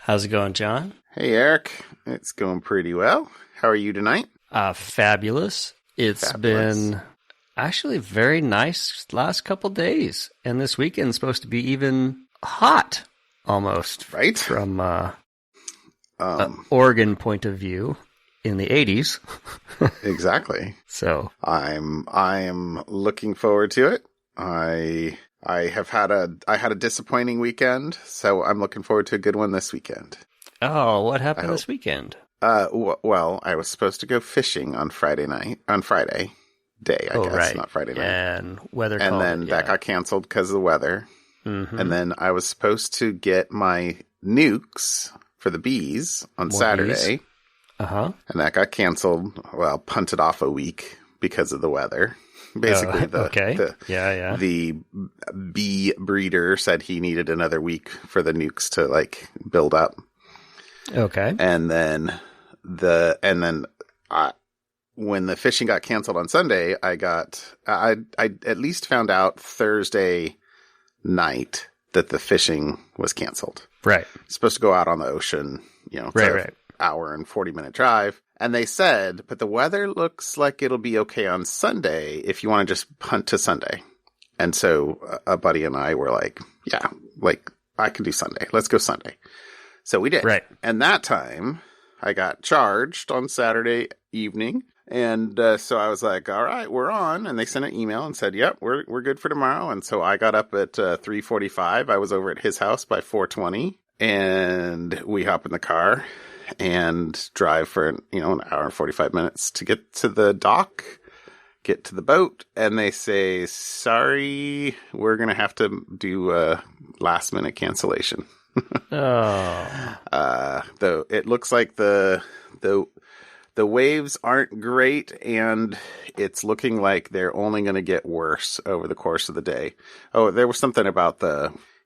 How's it going, John? Hey, Eric. It's going pretty well. How are you tonight? Fabulous. It's been actually very nice last couple days. And this weekend's supposed to be even hot, almost. Right? From Oregon point of view in the 80s. Exactly. So I'm looking forward to it. I had a disappointing weekend, so I'm looking forward to a good one this weekend. Oh, what happened this weekend? Well, I was supposed to go fishing on Friday day, I guess, right. Not Friday night. And weather and then that got canceled because of the weather. Mm-hmm. And then I was supposed to get my nukes for the bees on Saturday. Bees. Uh-huh. And that got canceled, punted off a week because of the weather. Basically, the bee breeder said he needed another week for the nukes to build up. Okay. And then when the fishing got canceled on Sunday, I at least found out Thursday night that the fishing was canceled. Right. Supposed to go out on the ocean, right. Hour and 40-minute drive. And they said, but the weather looks like it'll be okay on Sunday if you want to just hunt to Sunday. And so a buddy and I were like, I can do Sunday. Let's go Sunday. So we did. Right. And that time I got charged on Saturday evening. And so I was like, all right, we're on. And they sent an email and said, yep, we're good for tomorrow. And so I got up at 3:45. I was over at his house by 4:20. And we hop in the car and drive for, an hour and 45 minutes to get to the dock, get to the boat. And they say, sorry, we're going to have to do a last minute cancellation. Though it looks like the waves aren't great, and it's looking like they're only going to get worse over the course of the day. Oh, there was something about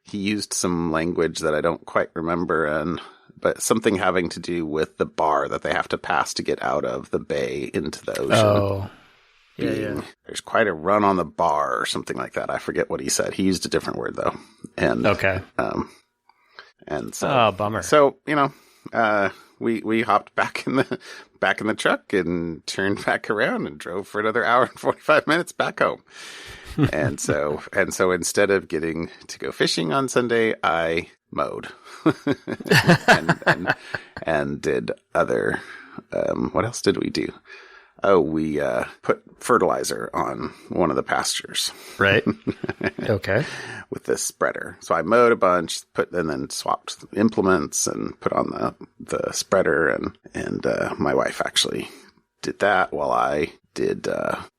he used some language that I don't quite remember, but something having to do with the bar that they have to pass to get out of the bay into the ocean. Oh, yeah. There's quite a run on the bar or something like that. I forget what he said. He used a different word though. And okay. And so, bummer. So, we hopped back in the truck and turned back around and drove for another hour and 45 minutes back home. and so instead of getting to go fishing on Sunday, I mowed and did other, what else did we do? Oh, we put fertilizer on one of the pastures. Right. Okay. With this spreader. So I mowed a bunch, and then swapped implements and put on the spreader, and my wife actually did that while I did,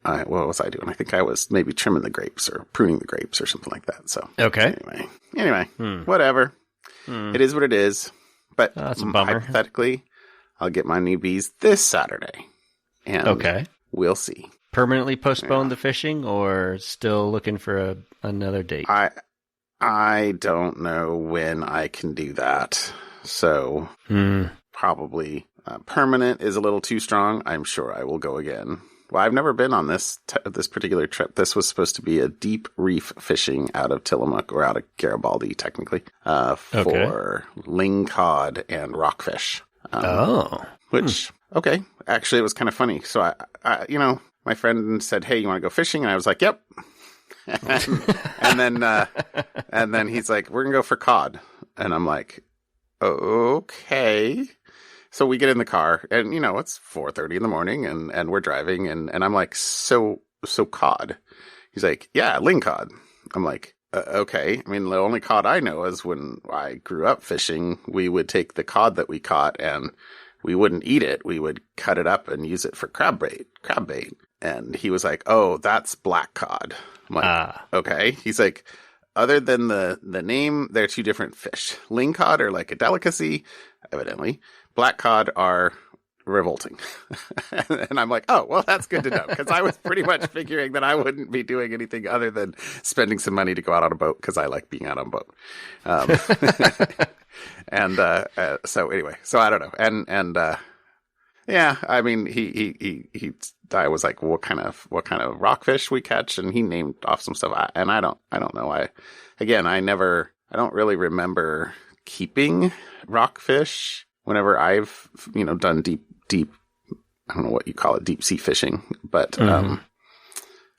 what was I doing? I think I was maybe trimming the grapes or pruning the grapes or something like that. So okay. Anyway, whatever. It is what it is. But that's a bummer. Hypothetically, I'll get my new bees this Saturday. And okay. We'll see. Permanently postpone the fishing, or still looking for another date? I don't know when I can do that. So probably permanent is a little too strong. I'm sure I will go again. Well, I've never been on this particular trip. This was supposed to be a deep reef fishing out of Tillamook, or out of Garibaldi, technically, for lingcod and rockfish. Okay. Actually, it was kind of funny. So I my friend said, "Hey, you want to go fishing?" And I was like, "Yep." and then he's like, "We're gonna go for cod," and I'm like, "Okay." So we get in the car, and it's 4:30 in the morning, and we're driving, and I'm like, "So cod?" He's like, "Yeah, lingcod." I'm like, "Okay." I mean, the only cod I know is when I grew up fishing, we would take the cod that we caught and we wouldn't eat it. We would cut it up and use it for crab bait. And he was like, "Oh, that's black cod." I'm like, okay. He's like, other than the name, they're two different fish. Lingcod are like a delicacy, evidently. Black cod are revolting. And I'm like, oh, well, that's good to know. Because I was pretty much figuring that I wouldn't be doing anything other than spending some money to go out on a boat, because I like being out on a boat. And so anyway, so I don't know. And yeah, I mean, I was like, what kind of rockfish we catch? And he named off some stuff. I don't know. I don't really remember keeping rockfish whenever I've, done deep, I don't know what you call it, deep sea fishing, but,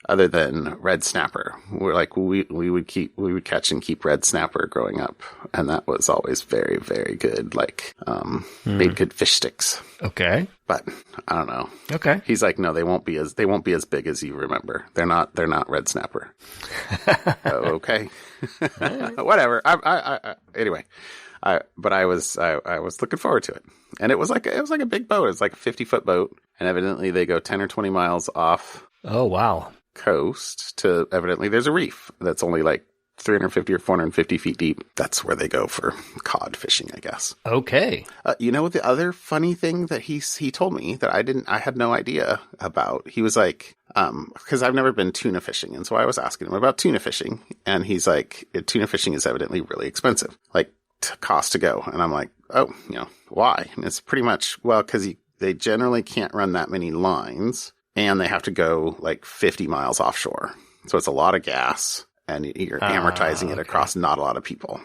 other than red snapper, we would catch and keep red snapper growing up. And that was always very, very good. Made good fish sticks. Okay. But I don't know. Okay. He's like, no, they won't be as big as you remember. They're not red snapper. Okay. Whatever. Anyway, I was looking forward to it. And it was like a big boat. It was like a 50-foot boat. And evidently they go 10 or 20 miles off. Oh, wow. Coast to evidently there's a reef that's only like 350 or 450 feet deep. That's where they go for cod fishing, I guess. Okay. The other funny thing that he told me that I had no idea about. He was like, because I've never been tuna fishing. And so I was asking him about tuna fishing. And he's like, tuna fishing is evidently really expensive, like cost to go. And I'm like, oh, why? And it's pretty much, well, because they generally can't run that many lines. And they have to go like 50 miles offshore. So it's a lot of gas and you're amortizing it across not a lot of people.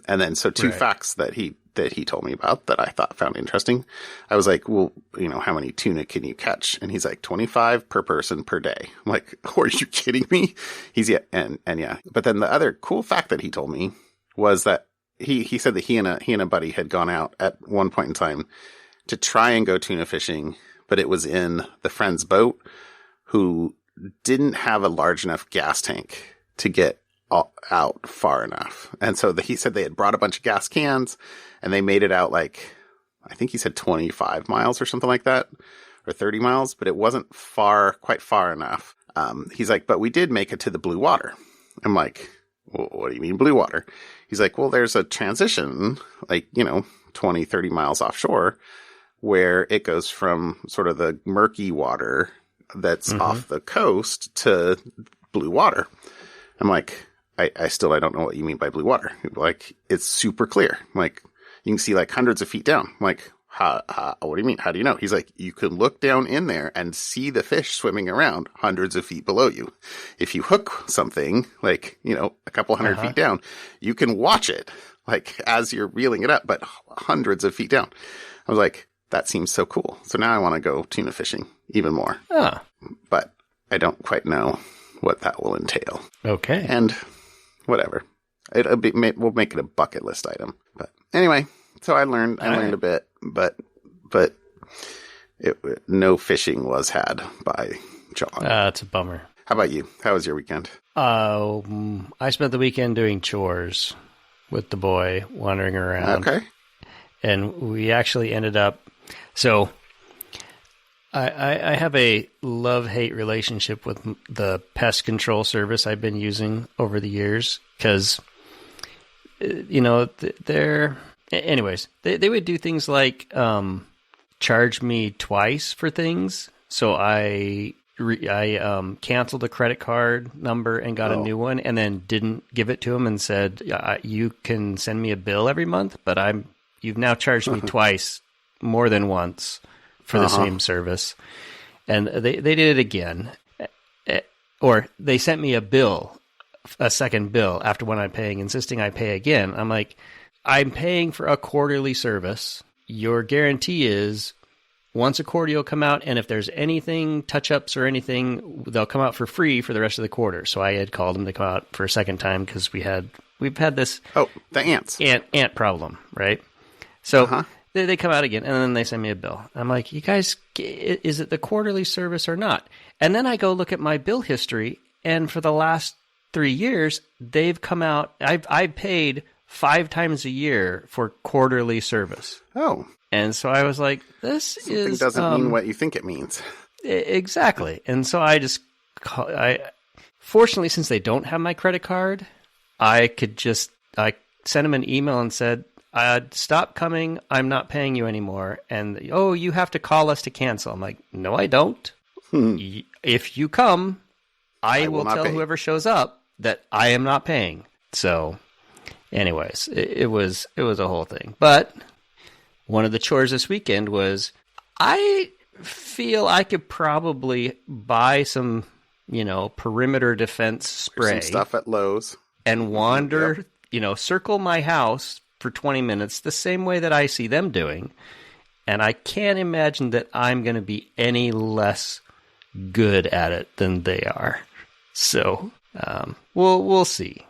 And then, so two facts that he told me about that I found interesting. I was like, well, how many tuna can you catch? And he's like 25 per person per day. I'm like, are you kidding me? He's and yeah. But then the other cool fact that he told me was that he said that he and a buddy had gone out at one point in time to try and go tuna fishing, but it was in the friend's boat who didn't have a large enough gas tank to get out far enough. And so he said they had brought a bunch of gas cans and they made it out like, I think he said 25 miles or something like that, or 30 miles, but it wasn't quite far enough. He's like, but we did make it to the blue water. I'm like, well, what do you mean blue water? He's like, well, there's a transition, 20, 30 miles offshore, where it goes from sort of the murky water that's off the coast to blue water. I'm like, I don't know what you mean by blue water. Like, it's super clear. I'm like, you can see like hundreds of feet down. I'm like, what do you mean? How do you know? He's like, you can look down in there and see the fish swimming around hundreds of feet below you. If you hook something like, a couple hundred feet down, you can watch it like as you're reeling it up, but hundreds of feet down. I was like, that seems so cool. So now I want to go tuna fishing even more. But I don't quite know what that will entail. Okay. And whatever. We'll make it a bucket list item. But anyway, so I learned a bit, but no fishing was had by John. It's a bummer. How about you? How was your weekend? I spent the weekend doing chores with the boy, wandering around. Okay. And we actually ended up, so I have a love-hate relationship with the pest control service I've been using over the years because, anyways, they would do things like charge me twice for things. So I canceled a credit card number and got a new one and then didn't give it to him and said, you can send me a bill every month, but you've now charged me twice, more than once, for the same service. And they did it again. Or they sent me a second bill after one I'm paying, insisting I pay again. I'm like, I'm paying for a quarterly service. Your guarantee is once a quarter you'll come out, and if there's anything, touch-ups or anything, they'll come out for free for the rest of the quarter. So I had called them to come out for a second time because we've had this... Oh, the ants. Ant problem, right? So they come out again, and then they send me a bill. I'm like, you guys, is it the quarterly service or not? And then I go look at my bill history, and for the last 3 years, they've come out... I've paid 5 times a year for quarterly service. Oh. And so I was like, Something doesn't mean what you think it means. Exactly. And so I just... Fortunately, since they don't have my credit card, I sent them an email and said, stop coming. I'm not paying you anymore. And, you have to call us to cancel. I'm like, no, I don't. If you come, I will tell whoever shows up that I am not paying. So anyways, it was a whole thing. But one of the chores this weekend was I feel I could probably buy some, perimeter defense spray. Some stuff at Lowe's. And wander, circle my house for 20 minutes the same way that I see them doing. And I can't imagine that I'm going to be any less good at it than they are. So we'll see.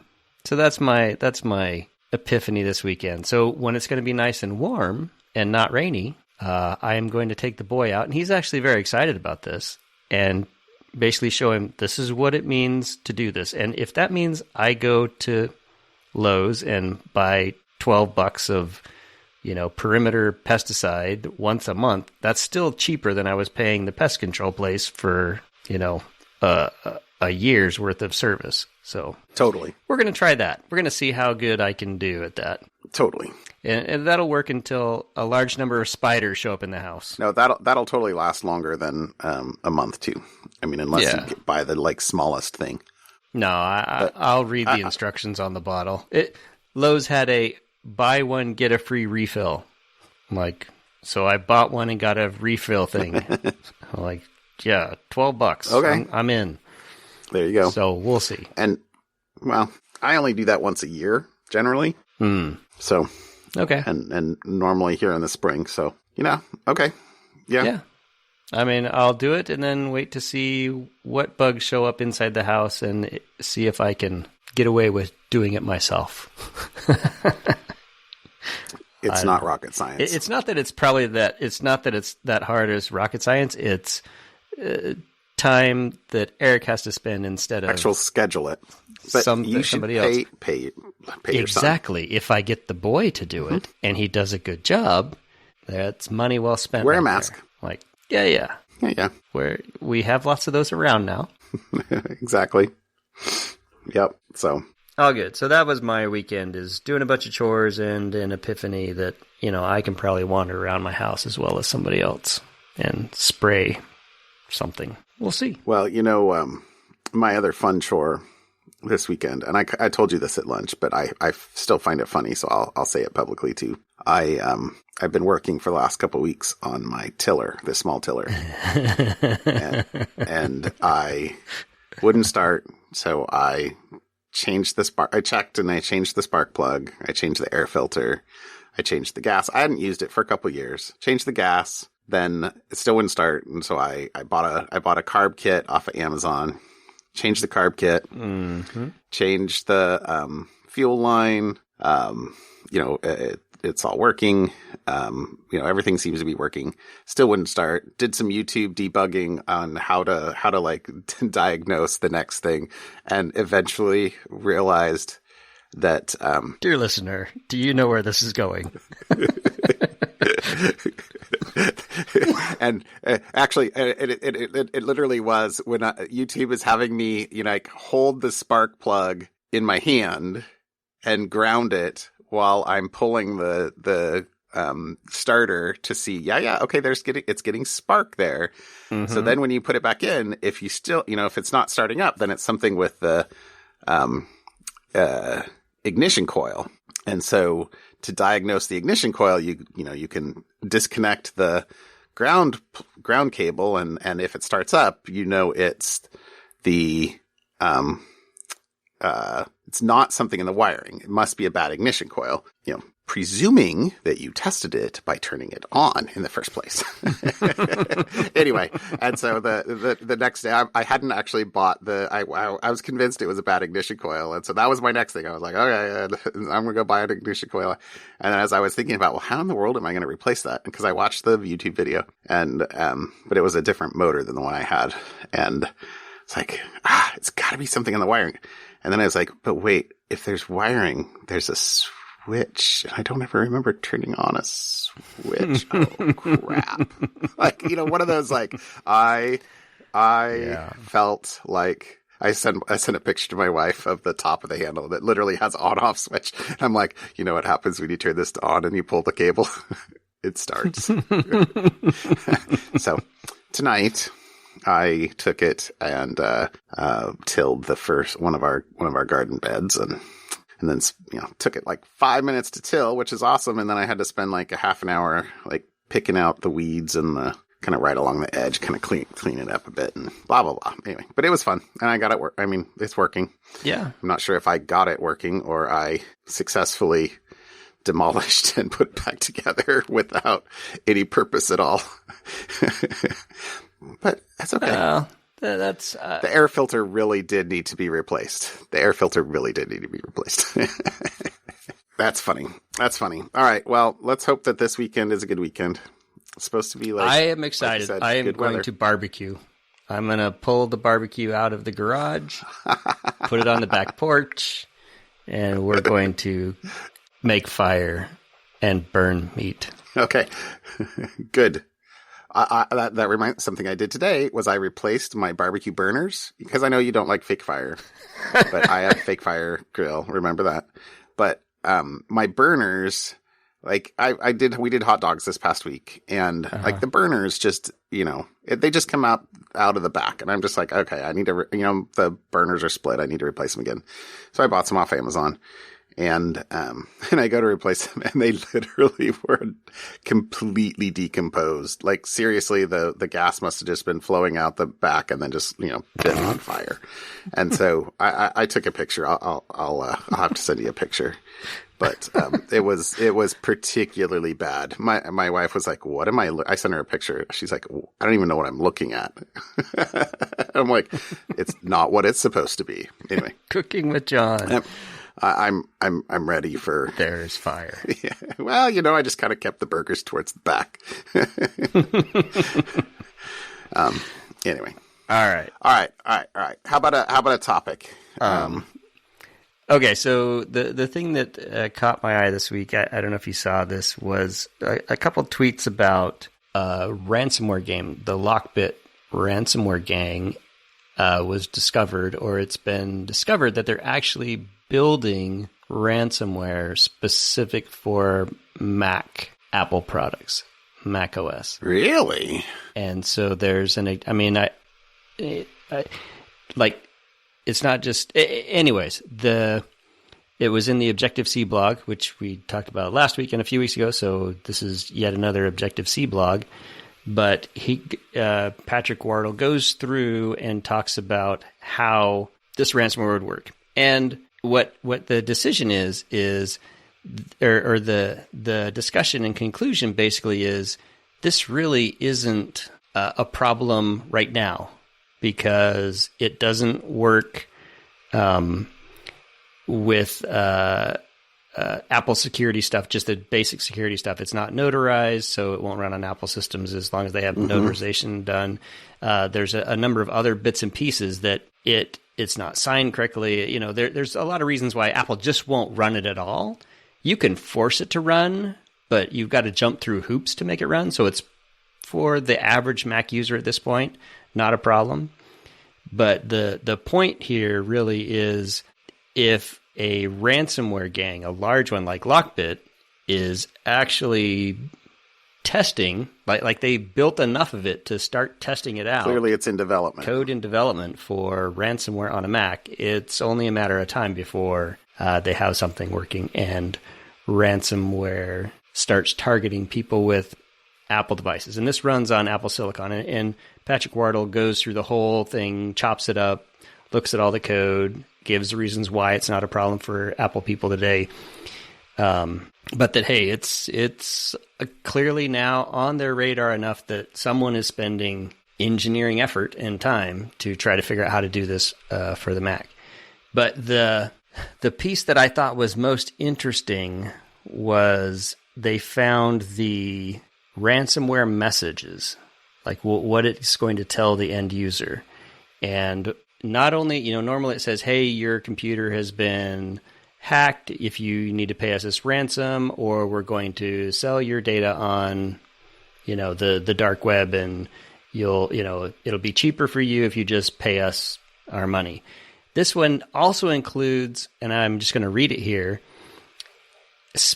So that's my epiphany this weekend. So when it's going to be nice and warm and not rainy, I am going to take the boy out, and he's actually very excited about this, and basically show him this is what it means to do this. And if that means I go to Lowe's and buy $12 of perimeter pesticide once a month, that's still cheaper than I was paying the pest control place for, a year's worth of service. So totally, we're going to try that. We're going to see how good I can do at that. Totally. And that'll work until a large number of spiders show up in the house. No, that'll totally last longer than a month too. I mean, unless you buy the smallest thing. No, I'll read the instructions on the bottle. Lowe's had a buy one, get a free refill. So I bought one and got a refill thing. I'm yeah, $12. Okay. I'm in. There you go. So we'll see. And, well, I only do that once a year, generally. So, okay. And normally here in the spring. So, okay. Yeah. I mean, I'll do it and then wait to see what bugs show up inside the house and see if I can get away with doing it myself. It's not rocket science. It's not that it's that hard as rocket science. It's time that Eric has to spend instead of actual schedule it. But somebody else. Pay exactly. Your son. If I get the boy to do it and he does a good job, that's money well spent. Wear a mask. There. Yeah. Where we have lots of those around now. Exactly. Yep. So all good. So that was my weekend, is doing a bunch of chores and an epiphany that, I can probably wander around my house as well as somebody else and spray something. We'll see. Well, my other fun chore this weekend, and I told you this at lunch, but I still find it funny, so I'll say it publicly too. I've been working for the last couple of weeks on my tiller, this small tiller, and I wouldn't start, so I changed the spark. I checked and I changed the spark plug. I changed the air filter. I changed the gas. I hadn't used it for a couple of years. Changed the gas. Then it still wouldn't start, and so I bought a carb kit off of Amazon. Changed the carb kit. Changed the fuel line. It's all working. Everything seems to be working. Still wouldn't start. Did some YouTube debugging on how to diagnose the next thing, and eventually realized that. Dear listener, do you know where this is going? And actually, it literally was when YouTube is having me, hold the spark plug in my hand and ground it while I'm pulling the starter to see, okay, it's getting spark there. So then when you put it back in, if you still, if it's not starting up, then it's something with the ignition coil. And so to diagnose the ignition coil, you can disconnect the ground cable, and if it starts up, it's the it's not something in the wiring. It must be a bad ignition coil. Presuming that you tested it by turning it on in the first place. Anyway, and so the next day, I hadn't actually bought I was convinced it was a bad ignition coil, and so that was my next thing. I was like, okay, I'm gonna go buy an ignition coil. And then as I was thinking about, well, how in the world am I going to replace that? Because I watched the YouTube video, and but it was a different motor than the one I had, and it's like, it's got to be something in the wiring. And then I was like, but wait, if there's wiring, there's a switch. I don't ever remember turning on a switch. Oh crap. One of those, I felt like I sent a picture to my wife of the top of the handle that literally has on off switch. I'm like, what happens when you turn this on and you pull the cable? It starts. So tonight I took it and tilled the first one of our garden beds, and then took it 5 minutes to till, which is awesome. And then I had to spend a half an hour picking out the weeds and the kind of right along the edge, kind of clean it up a bit, and blah blah blah. Anyway, but it was fun, and I got it work. I mean, it's working. Yeah, I'm not sure if I got it working or I successfully demolished and put back together without any purpose at all. But that's okay. That's the air filter really did need to be replaced. That's funny. All right. Well, let's hope that this weekend is a good weekend. It's supposed to be like... I am excited. Like I am going to barbecue. I'm going to pull the barbecue out of the garage, put it on the back porch, and we're going to make fire and burn meat. Okay. Good. That reminds something I did today was I replaced my barbecue burners because I know you don't like fake fire, but I have fake fire grill. Remember that. But my burners, like we did hot dogs this past week, and like the burners just, they just come out of the back, and I'm just like, okay, I need to, the burners are split. I need to replace them again. So I bought some off Amazon. And I go to replace them, and they literally were completely decomposed. Like, seriously, the gas must have just been flowing out the back and then just, been on fire. And so I took a picture. I'll have to send you a picture. But it was particularly bad. My wife was like, "What am I?" I sent her a picture. She's like, "I don't even know what I'm looking at." I'm like, "It's not what it's supposed to be." Anyway, Cooking with John. I'm ready for... There's fire. Yeah. Well, I just kind of kept the burgers towards the back. Anyway. All right. How about a topic? Okay, so the thing that caught my eye this week, I don't know if you saw this, was a couple tweets about a ransomware game. The LockBit Ransomware gang was discovered, or it's been discovered that they're actually building ransomware specific for Mac Apple products, Mac OS. Really? And so there's it's not just, anyways, it was in the Objective-C blog, which we talked about last week and a few weeks ago. So this is yet another Objective-C blog, but Patrick Wardle goes through and talks about how this ransomware would work. And what the decision is the discussion and conclusion basically is this really isn't a problem right now because it doesn't work with Apple security stuff, just the basic security stuff. It's not notarized, so it won't run on Apple systems as long as they have notarization done. There's a number of other bits and pieces that it's not signed correctly. There's a lot of reasons why Apple just won't run it at all. You can force it to run, but you've got to jump through hoops to make it run. So it's for the average Mac user at this point, not a problem. But the point here really is if a ransomware gang, a large one like LockBit, is actually testing, like they built enough of it to start testing it out. Clearly it's in development. Code in development for ransomware on a Mac. It's only a matter of time before they have something working and ransomware starts targeting people with Apple devices. And this runs on Apple Silicon. And Patrick Wardle goes through the whole thing, chops it up, looks at all the code, gives reasons why it's not a problem for Apple people today. But that, hey, it's clearly now on their radar enough that someone is spending engineering effort and time to try to figure out how to do this for the Mac. But the piece that I thought was most interesting was they found the ransomware messages, like what it's going to tell the end user. And not only, normally it says, hey, your computer has been hacked, if you need to pay us this ransom, or we're going to sell your data on, the dark web, and it'll be cheaper for you if you just pay us our money. This one also includes, and I'm just going to read it here,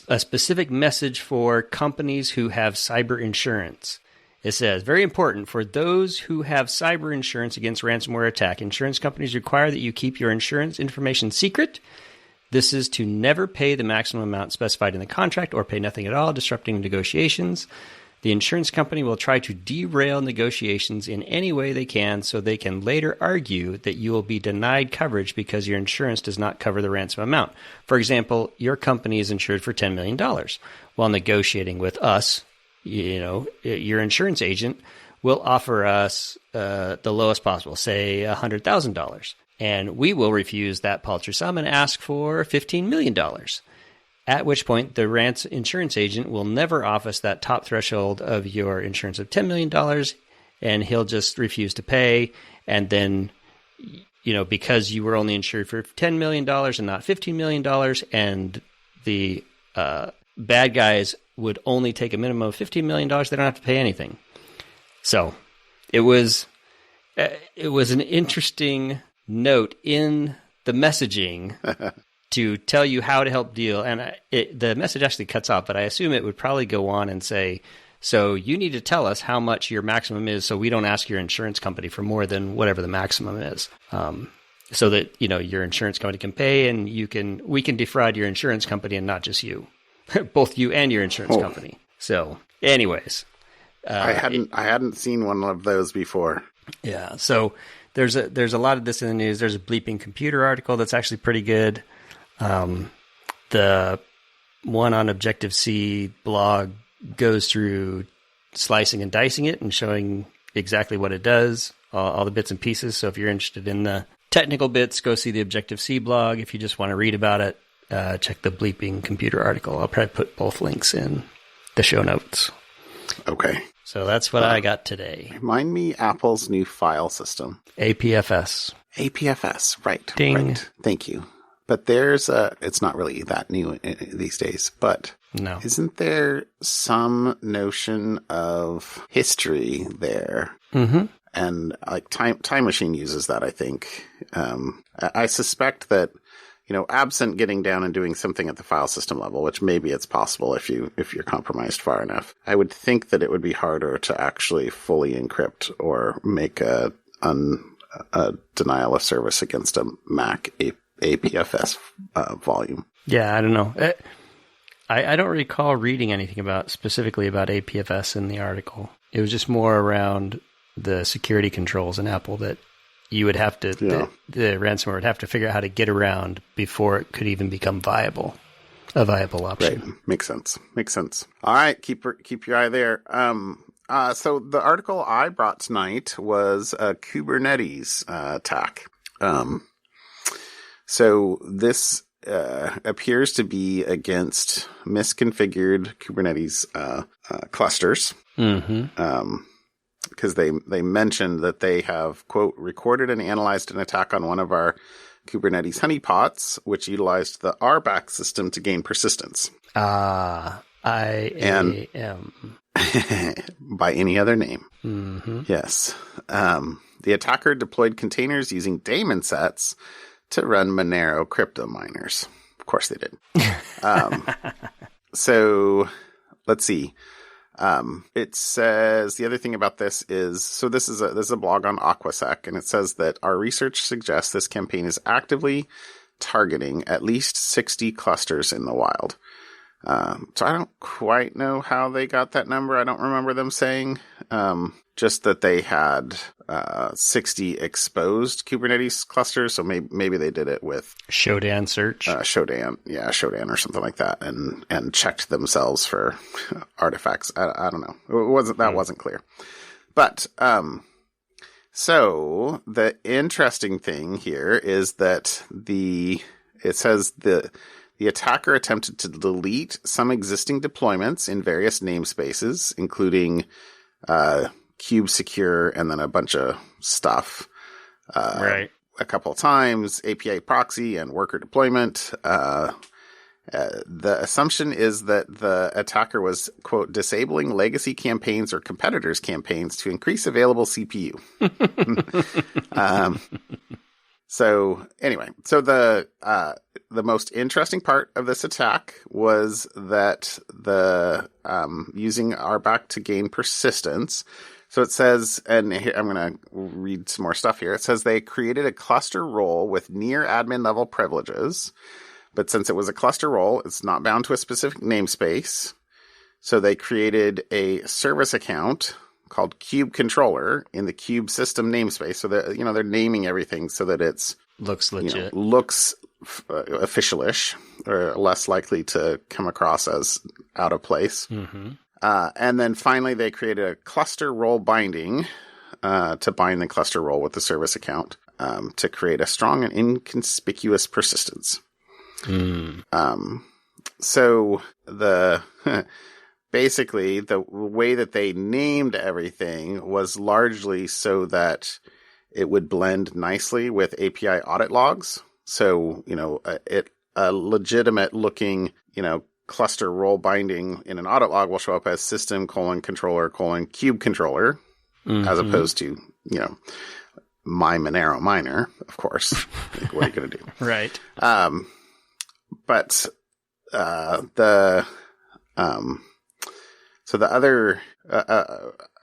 a specific message for companies who have cyber insurance. It says, very important, for those who have cyber insurance against ransomware attack, insurance companies require that you keep your insurance information secret. This is to never pay the maximum amount specified in the contract or pay nothing at all, disrupting negotiations. The insurance company will try to derail negotiations in any way they can so they can later argue that you will be denied coverage because your insurance does not cover the ransom amount. For example, your company is insured for $10 million. While negotiating with us, your insurance agent will offer us the lowest possible, say $100,000. And we will refuse that paltry sum and ask for $15 million. At which point, the insurance agent will never office that top threshold of your insurance of $10 million, and he'll just refuse to pay. And then, because you were only insured for $10 million and not $15 million, and the bad guys would only take a minimum of $15 million, they don't have to pay anything. So it was an interesting note in the messaging to tell you how to help deal. And the message actually cuts off, but I assume it would probably go on and say, so you need to tell us how much your maximum is so we don't ask your insurance company for more than whatever the maximum is. So that, your insurance company can pay and we can defraud your insurance company and not just you, both you and your insurance company. So anyways, I hadn't seen one of those before. Yeah. So there's a lot of this in the news. There's a Bleeping Computer article that's actually pretty good. The one on Objective-C blog goes through slicing and dicing it and showing exactly what it does, all the bits and pieces. So if you're interested in the technical bits, go see the Objective-C blog. If you just want to read about it, check the Bleeping Computer article. I'll probably put both links in the show notes. Okay. So that's what I got today. Remind me Apple's new file system. APFS. APFS, right. Ding. Right. Thank you. But it's not really that new these days, but no. Isn't there some notion of history there? Mm-hmm. And like Time Machine uses that, I think. I suspect that, absent getting down and doing something at the file system level, which maybe it's possible if you're compromised far enough, I would think that it would be harder to actually fully encrypt or make a denial of service against a Mac APFS volume. Yeah, I don't know. I don't recall reading anything specifically about APFS in the article. It was just more around the security controls in Apple that you would have to, the ransomware would have to figure out how to get around before it could even become a viable option. Right. Makes sense. All right. Keep your eye there. So the article I brought tonight was a Kubernetes attack. So this appears to be against misconfigured Kubernetes clusters. Mm-hmm. Because they mentioned that they have, quote, recorded and analyzed an attack on one of our Kubernetes honeypots, which utilized the RBAC system to gain persistence. IAM. By any other name. Mm-hmm. Yes. The attacker deployed containers using daemon sets to run Monero crypto miners. Of course they did. So let's see. It says the other thing about this is, so this is a blog on Aquasec, and it says that our research suggests this campaign is actively targeting at least 60 clusters in the wild. So I don't quite know how they got that number. I don't remember them saying, just that they had 60 exposed Kubernetes clusters. So maybe they did it with Shodan search. Shodan or something like that, and checked themselves for artifacts. I don't know. Wasn't clear. But so the interesting thing here is that it says the attacker attempted to delete some existing deployments in various namespaces, including Cube Secure and then a bunch of stuff. Right. A couple of times, API proxy and worker deployment. The assumption is that the attacker was, quote, disabling legacy campaigns or competitors' campaigns to increase available CPU. So anyway, so the most interesting part of this attack was that using RBAC to gain persistence. So it says, and here, I'm going to read some more stuff here. It says they created a cluster role with near admin level privileges, but since it was a cluster role, it's not bound to a specific namespace. So they created a service account called Cube Controller in the Cube system namespace. So that, they're naming everything so that it's looks legit, looks official-ish, or less likely to come across as out of place. Mm-hmm. And then finally, they created a cluster role binding to bind the cluster role with the service account to create a strong and inconspicuous persistence. So basically, the way that they named everything was largely so that it would blend nicely with API audit logs. So, a legitimate looking, cluster role binding in an audit log will show up as system : controller : cube controller, as opposed to, my Monero miner, of course. Like, what are you going to do? Right. But so the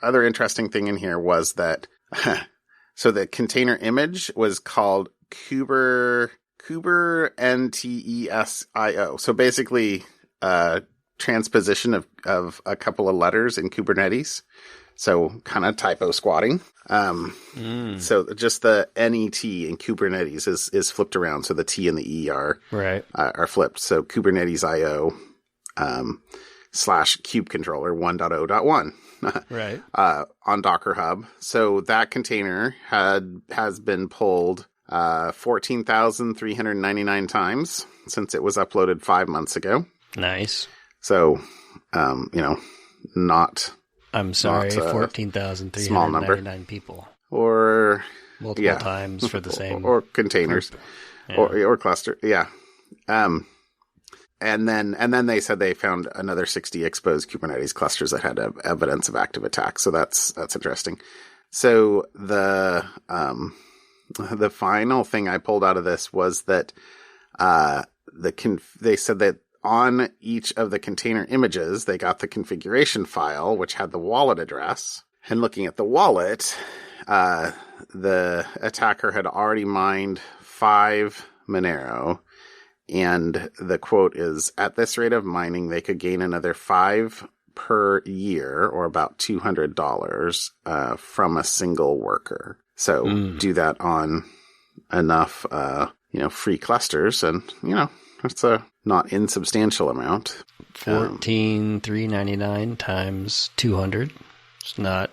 other interesting thing in here was that so the container image was called Kubernetes. So basically transposition of a couple of letters in Kubernetes. So kind of typo squatting. So just the NET in Kubernetes is flipped around. So the T and the E are flipped. So Kubernetes IO / cube controller 1.0.1 right. On Docker Hub. So that container has been pulled 14,399 times since it was uploaded 5 months ago. Nice. So, not. I'm sorry, 14,399 people. Or multiple times for the same. Or containers. Or cluster. Yeah. And then they said they found another 60 exposed Kubernetes clusters that had evidence of active attacks. So that's interesting. So the final thing I pulled out of this was that they said that on each of the container images, they got the configuration file, which had the wallet address. And looking at the wallet, the attacker had already mined 5 Monero. And the quote is, at this rate of mining, they could gain another 5 per year, or about $200 from a single worker. So do that on enough, free clusters, and, it's a not insubstantial amount. 14,399 times 200. It's not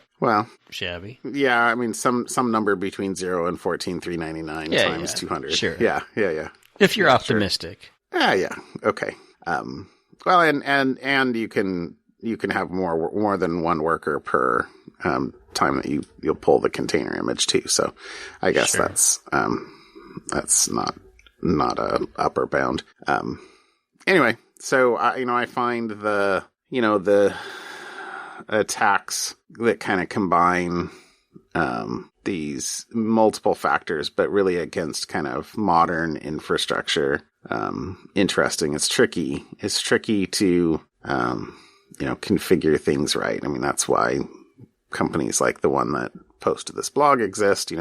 shabby. Yeah, I mean, some number between 0 and 14,399 times 200. Sure. Yeah. If you're optimistic. Sure. Yeah. Okay. Well, and you can have more than one worker per time that you'll pull the container image too. So I guess that's not a upper bound. Anyway, so I find the attacks that kind of combine these multiple factors, but really against kind of modern infrastructure, interesting. It's tricky. It's tricky to configure things right. I mean, that's why companies like the one that posted this blog exist.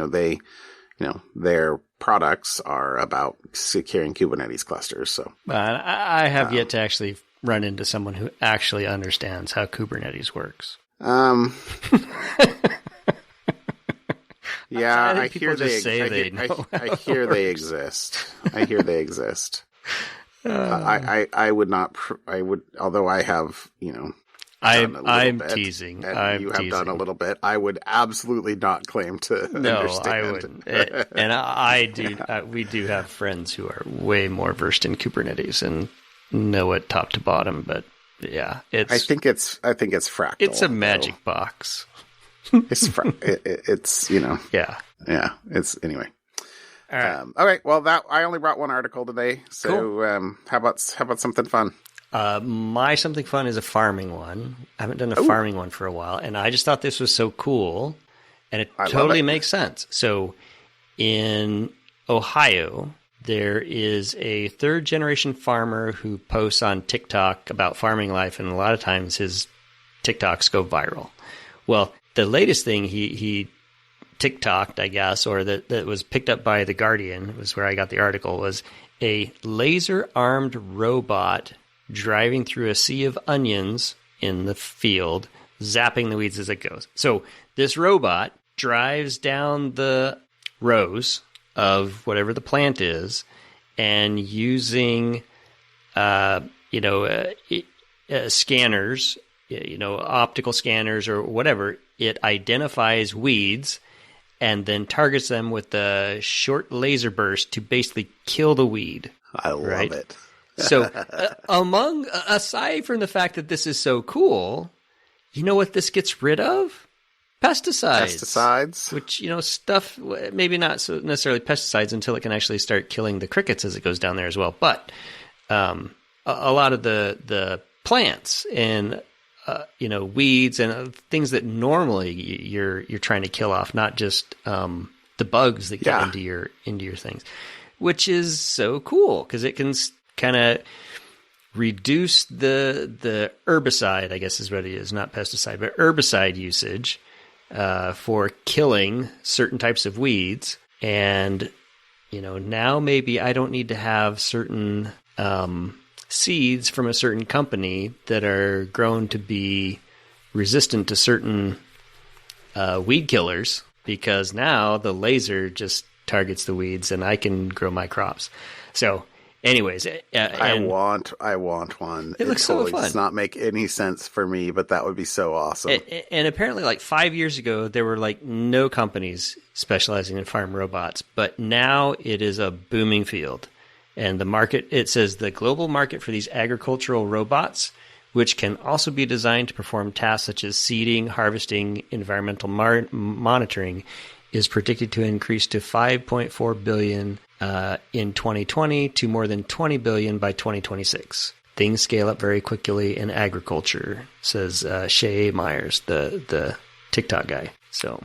Their products are about securing Kubernetes clusters. So I have yet to actually run into someone who actually understands how Kubernetes works. Yeah, I hear they exist. I hear they exist. I would not. I would, although I have, I'm teasing. And you have done a little bit. I would absolutely not claim to understand. I wouldn't. And I do. We do have friends who are way more versed in Kubernetes and know it top to bottom. But yeah, I think it's fractal. It's a magic box. It's Yeah. It's anyway. All right. Okay. Well, I only brought one article today. So cool. How about something fun? My something fun is a farming one. I haven't done a farming one for a while, and I just thought this was so cool, and it totally makes sense. So in Ohio, there is a 3rd-generation farmer who posts on TikTok about farming life, and a lot of times his TikToks go viral. Well, the latest thing he TikToked, I guess, or that was picked up by The Guardian, was where I got the article, was a laser-armed robot driving through a sea of onions in the field, zapping the weeds as it goes. So this robot drives down the rows of whatever the plant is, and using, scanners, optical scanners or whatever, it identifies weeds and then targets them with a short laser burst to basically kill the weed. I love it. So, aside from the fact that this is so cool, you know what this gets rid of? Pesticides. Which, stuff, maybe not so necessarily pesticides until it can actually start killing the crickets as it goes down there as well. But a lot of the plants and, weeds and things that normally you're trying to kill off, not just the bugs that get into your things, which is so cool because it can kind of reduce the herbicide, I guess is what it is, not pesticide, but herbicide usage for killing certain types of weeds. And, now maybe I don't need to have certain seeds from a certain company that are grown to be resistant to certain weed killers, because now the laser just targets the weeds and I can grow my crops. So anyways, I want one. It looks so fun. Does not make any sense for me, but that would be so awesome. And apparently, like 5 years ago, there were like no companies specializing in farm robots, but now it is a booming field. And the market, it says the global market for these agricultural robots, which can also be designed to perform tasks such as seeding, harvesting, environmental monitoring, is predicted to increase to $5.4 billion in 2020 to more than $20 billion by 2026. Things scale up very quickly in agriculture, says Shay Myers, the TikTok guy. So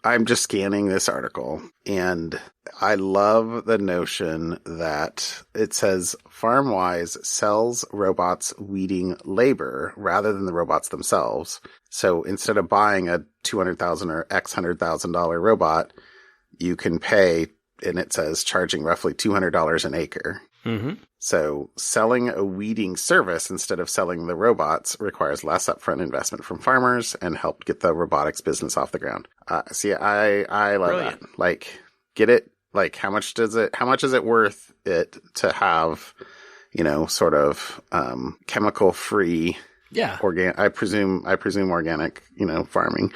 I'm just scanning this article, and I love the notion that it says FarmWise sells robots weeding labor rather than the robots themselves. So instead of buying a $200,000 or X $100,000 robot, you can pay, and it says charging roughly $200 an acre. Mm-hmm. So selling a weeding service instead of selling the robots requires less upfront investment from farmers and help get the robotics business off the ground. See, I love Brilliant. that. Like, get it? Like, how much is it worth it to have, sort of, chemical free, I presume organic, farming,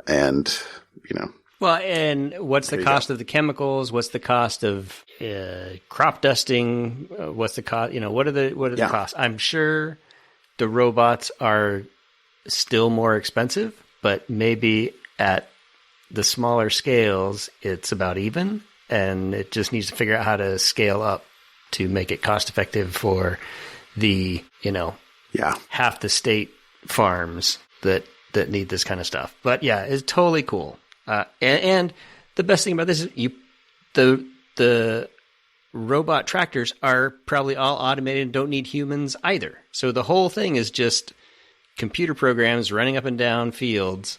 and, Well, and what's the cost of the chemicals? What's the cost of crop dusting? What's the cost? What are the costs? I'm sure the robots are still more expensive, but maybe at the smaller scales, it's about even, and it just needs to figure out how to scale up to make it cost effective for the half the state farms that need this kind of stuff. But yeah, it's totally cool. And the best thing about this is the robot tractors are probably all automated and don't need humans either. So the whole thing is just computer programs running up and down fields,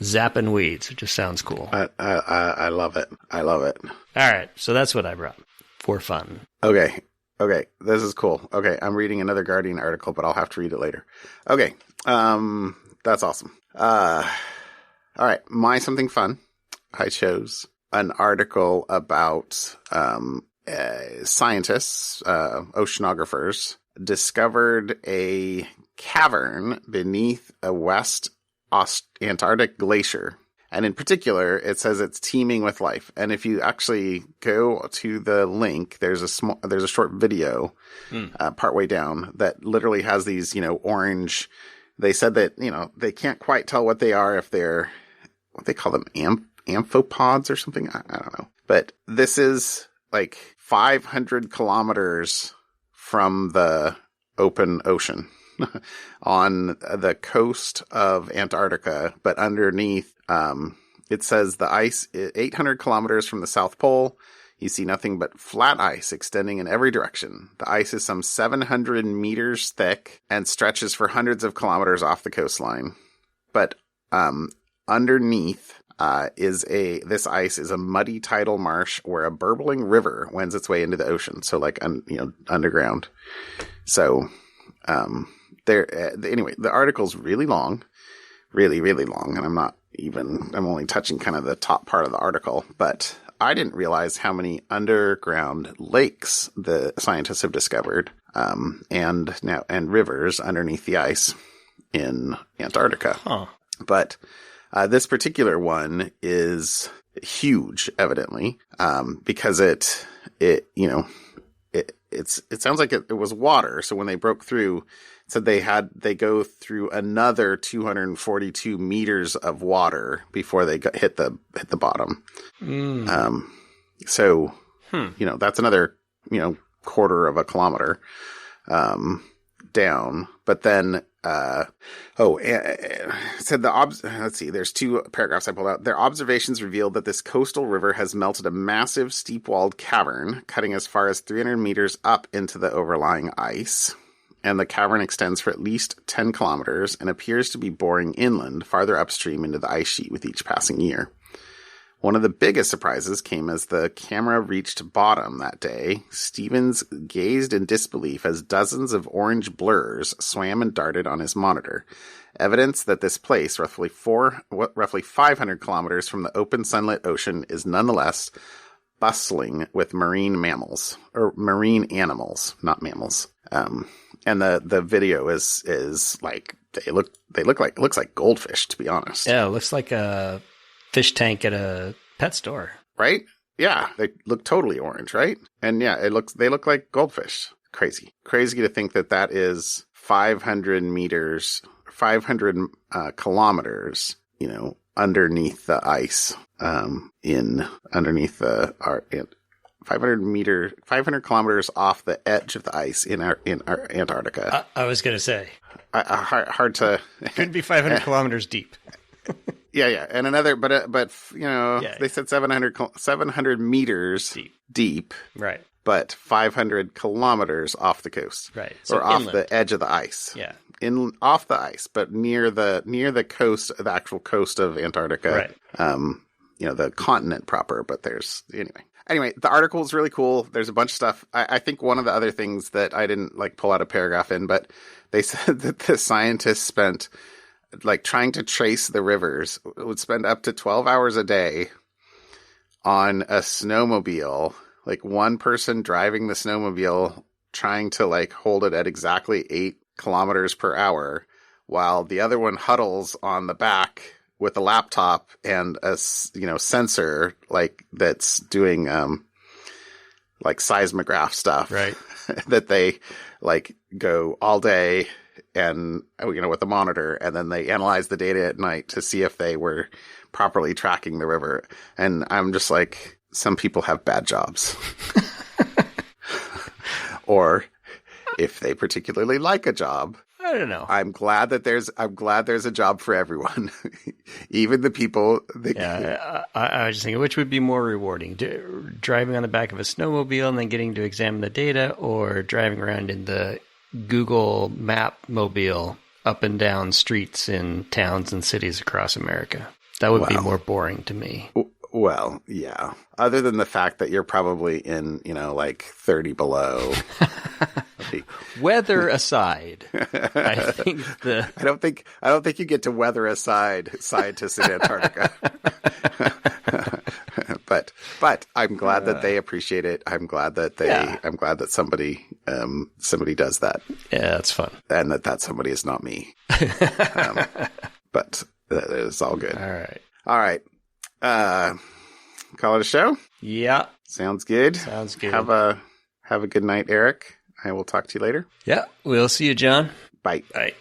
zapping weeds. It just sounds cool. I love it. I love it. All right. So that's what I brought for fun. Okay. This is cool. Okay. I'm reading another Guardian article, but I'll have to read it later. Okay. That's awesome. All right, my something fun. I chose an article about scientists, oceanographers, discovered a cavern beneath a West Antarctic glacier. And in particular, it says it's teeming with life. And if you actually go to the link, there's a short video partway down that literally has these, orange. They said that, they can't quite tell what they are, if they're what they call them, amphipods or something. I don't know. But this is like 500 kilometers from the open ocean on the coast of Antarctica. But underneath, it says the ice, 800 kilometers from the South Pole. You see nothing but flat ice extending in every direction. The ice is some 700 meters thick and stretches for hundreds of kilometers off the coastline. But underneath this ice is a muddy tidal marsh where a burbling river wends its way into the ocean. So like underground. So Anyway, the article's really long, really, really long, and I'm only touching kind of the top part of the article, but I didn't realize how many underground lakes the scientists have discovered, and rivers underneath the ice in Antarctica. Huh. But this particular one is huge, evidently, because it sounds like it was water. So when they broke through, it said they go through another 242 meters of water before they hit the bottom. So that's another quarter of a kilometer down. But then it said let's see, there's two paragraphs I pulled out. Their observations revealed that this coastal river has melted a massive steep-walled cavern, cutting as far as 300 meters up into the overlying ice. And the cavern extends for at least 10 kilometers and appears to be boring inland, farther upstream into the ice sheet with each passing year. One of the biggest surprises came as the camera reached bottom that day. Stevens gazed in disbelief as dozens of orange blurs swam and darted on his monitor. Evidence that this place, roughly 500 kilometers from the open sunlit ocean, is nonetheless bustling with marine animals, not mammals. And the video is like, looks like goldfish, to be honest. Yeah, it looks like a fish tank at a pet store. Right? Yeah, they look totally orange, right? And yeah, they look like goldfish. Crazy to think that is 500 kilometers, underneath the ice, underneath the 500 kilometers off the edge of the ice in our Antarctica. I was going to say, hard to. It couldn't be 500 kilometers deep. Yeah, and another, they said 700 meters deep, right? But 500 kilometers off the coast, right? So or off the edge of the ice, yeah, off the ice, but near the coast, the actual coast of Antarctica, right? The continent proper. But Anyway, the article is really cool. There's a bunch of stuff. I think one of the other things that I didn't pull out a paragraph in, but they said that the scientists spent trying to trace the rivers, would spend up to 12 hours a day on a snowmobile, one person driving the snowmobile, trying to hold it at exactly 8 kilometers per hour, while the other one huddles on the back with a laptop and a sensor that's doing seismograph stuff, right? That they go all day and with the monitor, and then they analyze the data at night to see if they were properly tracking the river. And I'm just some people have bad jobs. Or if they particularly like a job, I don't know. I'm glad there's a job for everyone. Even the people that I was just thinking, which would be more rewarding? Driving on the back of a snowmobile and then getting to examine the data, or driving around in the Google Map mobile up and down streets in towns and cities across America? That would be more boring to me. Well, yeah. Other than the fact that you're probably in, 30 below. Weather aside, I think I don't think you get to weather aside scientists in Antarctica. But I'm glad that they appreciate it. I'm glad that I'm glad that somebody does that. Yeah, that's fun. And that somebody is not me. But it's all good. All right. Call it a show? Yeah. Sounds good. Have a good night, Eric. I will talk to you later. Yeah. We'll see you, John. Bye. Bye.